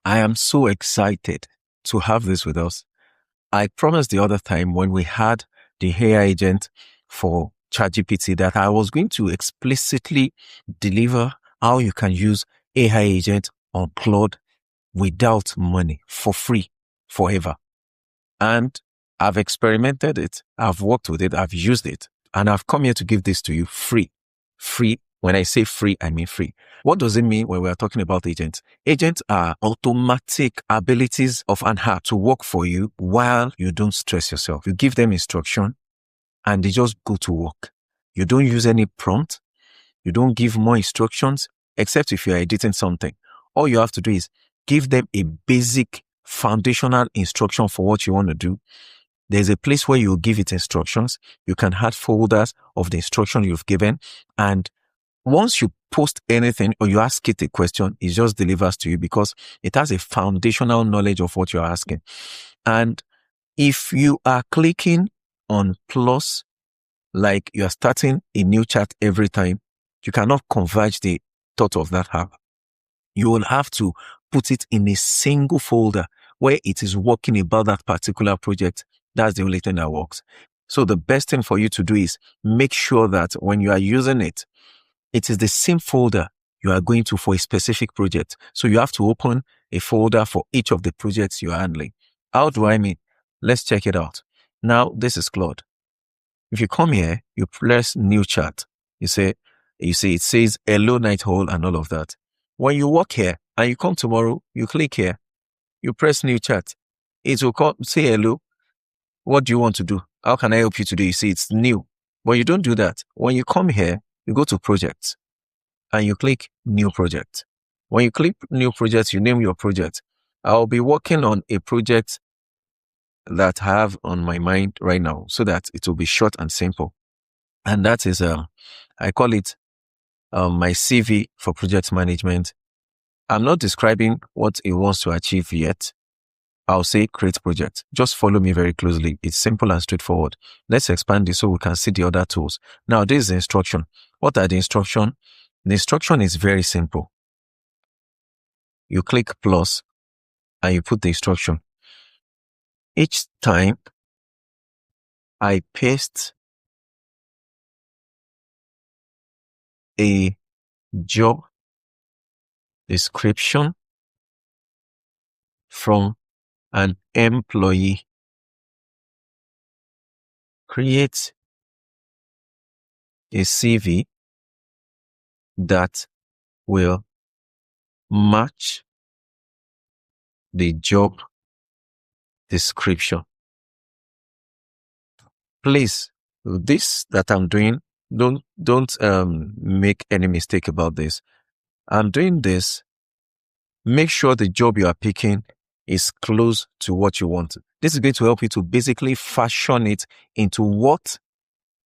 I am so excited to have this with us. I promised the other time when we had the AI agent for ChatGPT that I was going to explicitly deliver how you can use AI agent on Claude without money, for free, forever. And I've experimented it. I've worked with it. I've used it. And I've come here to give this to you free. Free. When I say free, I mean free. What does it mean when we are talking about agents? Agents are automatic abilities of an app to work for you while you don't stress yourself. You give them instruction and they just go to work. You don't use any prompt. You don't give more instructions, except if you're editing something. All you have to do is give them a basic foundational instruction for what you want to do. There's a place where you give it instructions. You can add folders of the instruction you've given. And once you post anything or you ask it a question, it just delivers to you because it has a foundational knowledge of what you're asking. And if you are clicking on plus, like you're starting a new chat every time, you cannot converge the thought of that app. You will have to put it in a single folder where it is working about that particular project. That's the only thing that works. So the best thing for you to do is make sure that when you are using it, it is the same folder you are going to for a specific project. So you have to open a folder for each of the projects you are handling. How do I mean? Let's check it out. Now, this is Claude. If you come here, you press new chat. You see it says hello Nighthole and all of that. When you walk here and you come tomorrow, you click here, you press new chat. It will come, say hello. What do you want to do? How can I help you today? You see, it's new. But you don't do that. When you come here, you go to projects and you click new project. When you click new project, you name your project. I'll be working on a project that I have on my mind right now so that it will be short and simple. And that is, I call it my CV for project management. I'm not describing what it wants to achieve yet. I'll say create project. Just follow me very closely. It's simple and straightforward. Let's expand this so we can see the other tools. Now, this is the instruction. What are the instruction? The instruction is very simple. You click plus and you put the instruction. Each time I paste a job description from an employee, create a CV that will match the job description. Please, this that I'm doing, don't make any mistake about this. I'm doing this. Make sure the job you are picking is close to what you want. This is going to help you to basically fashion it into what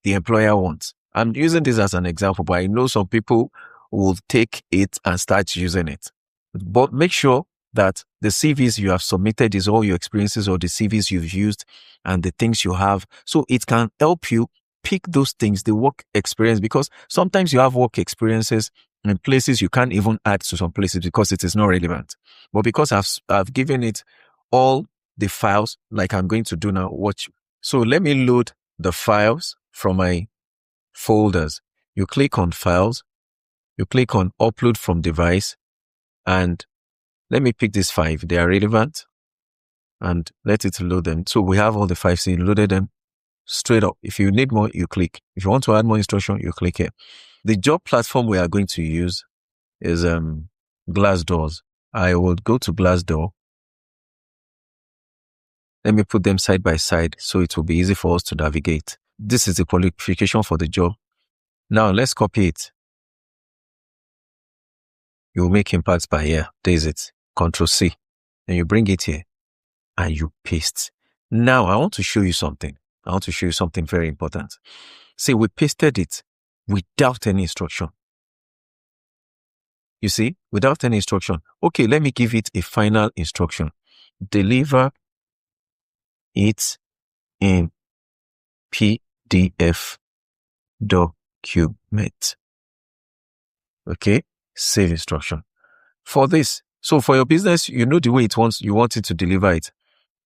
the employer wants. I'm using this as an example, but I know some people will take it and start using it. But make sure that the CVs you have submitted is all your experiences or the CVs you've used and the things you have. So it can help you pick those things, the work experience, because sometimes you have work experiences in places you can't even add to some places because it is not relevant. But because I've given it all the files like I'm going to do now, watch. So let me load the files from my folders. You click on files, you click on upload from device, and let me pick these 5. They are relevant and let it load them. So we have all the 5, so you loaded them straight up. If you need more, you click. If you want to add more instruction, you click here. The job platform we are going to use is Glassdoor. I will go to Glassdoor. Let me put them side by side so it will be easy for us to navigate. This is the qualification for the job. Now let's copy it. You make impacts by here. There's it. Control C. And you bring it here and you paste. Now I want to show you something. I want to show you something very important. See, we pasted it without any instruction. You see, without any instruction. Okay, let me give it a final instruction. Deliver it in PDF document. Okay, save instruction. For this, So for your business, you know the way you want it to deliver it.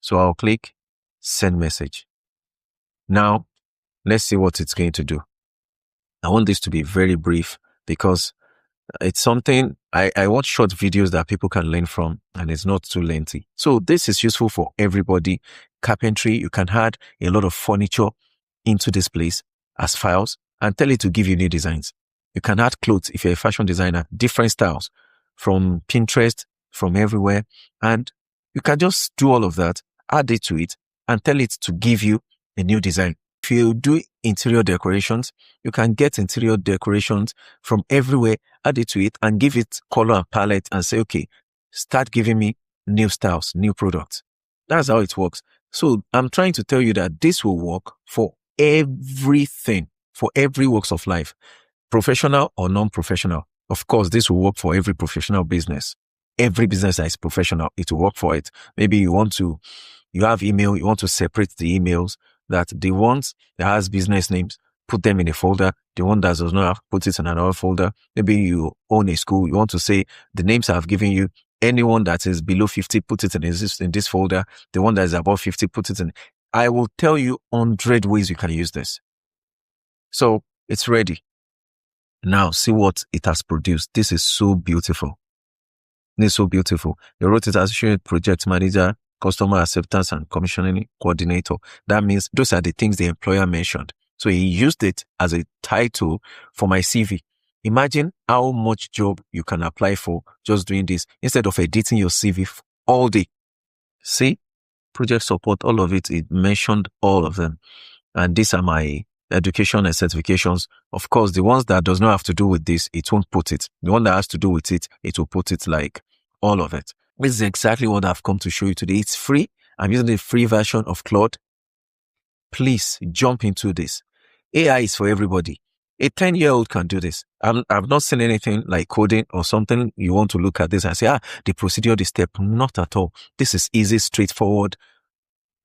So I'll click send message. Now, let's see what it's going to do. I want this to be very brief because it's something I watch short videos that people can learn from, and it's not too lengthy. So this is useful for everybody. Carpentry, you can add a lot of furniture into this place as files and tell it to give you new designs. You can add clothes if you're a fashion designer, different styles from Pinterest, from everywhere. And you can just do all of that, add it to it, and tell it to give you a new design. If you do interior decorations, you can get interior decorations from everywhere, add it to it, and give it color and palette and say, okay, start giving me new styles, new products. That's how it works. So I'm trying to tell you that this will work for everything, for every walks of life, professional or non-professional. Of course, this will work for every professional business. Every business that is professional, it will work for it. Maybe you have email, you want to separate the emails, that the ones that has business names, put them in a folder. The one that does not have, put it in another folder. Maybe you own a school. You want to say the names I've given you, anyone that is below 50, put it in this folder. The one that is above 50, put it in. I will tell you 100 ways you can use this. So it's ready. Now see what it has produced. This is so beautiful. This is so beautiful. They wrote it as project manager, customer acceptance and commissioning coordinator. That means those are the things the employer mentioned. So he used it as a title for my CV. Imagine how much job you can apply for just doing this instead of editing your CV all day. See, project support, all of it mentioned all of them. And these are my education and certifications. Of course, the ones that does not have to do with this, it won't put it. The one that has to do with it, it will put it like all of it. This is exactly what I've come to show you today. It's free. I'm using the free version of Claude. Please jump into this. AI is for everybody. A 10-year-old can do this. I've not seen anything like coding or something. You want to look at this and say, the procedure, the step. Not at all. This is easy, straightforward.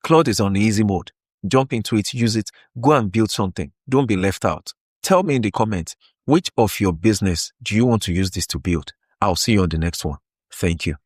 Claude is on easy mode. Jump into it, use it, go and build something. Don't be left out. Tell me in the comments, which of your business do you want to use this to build? I'll see you on the next one. Thank you.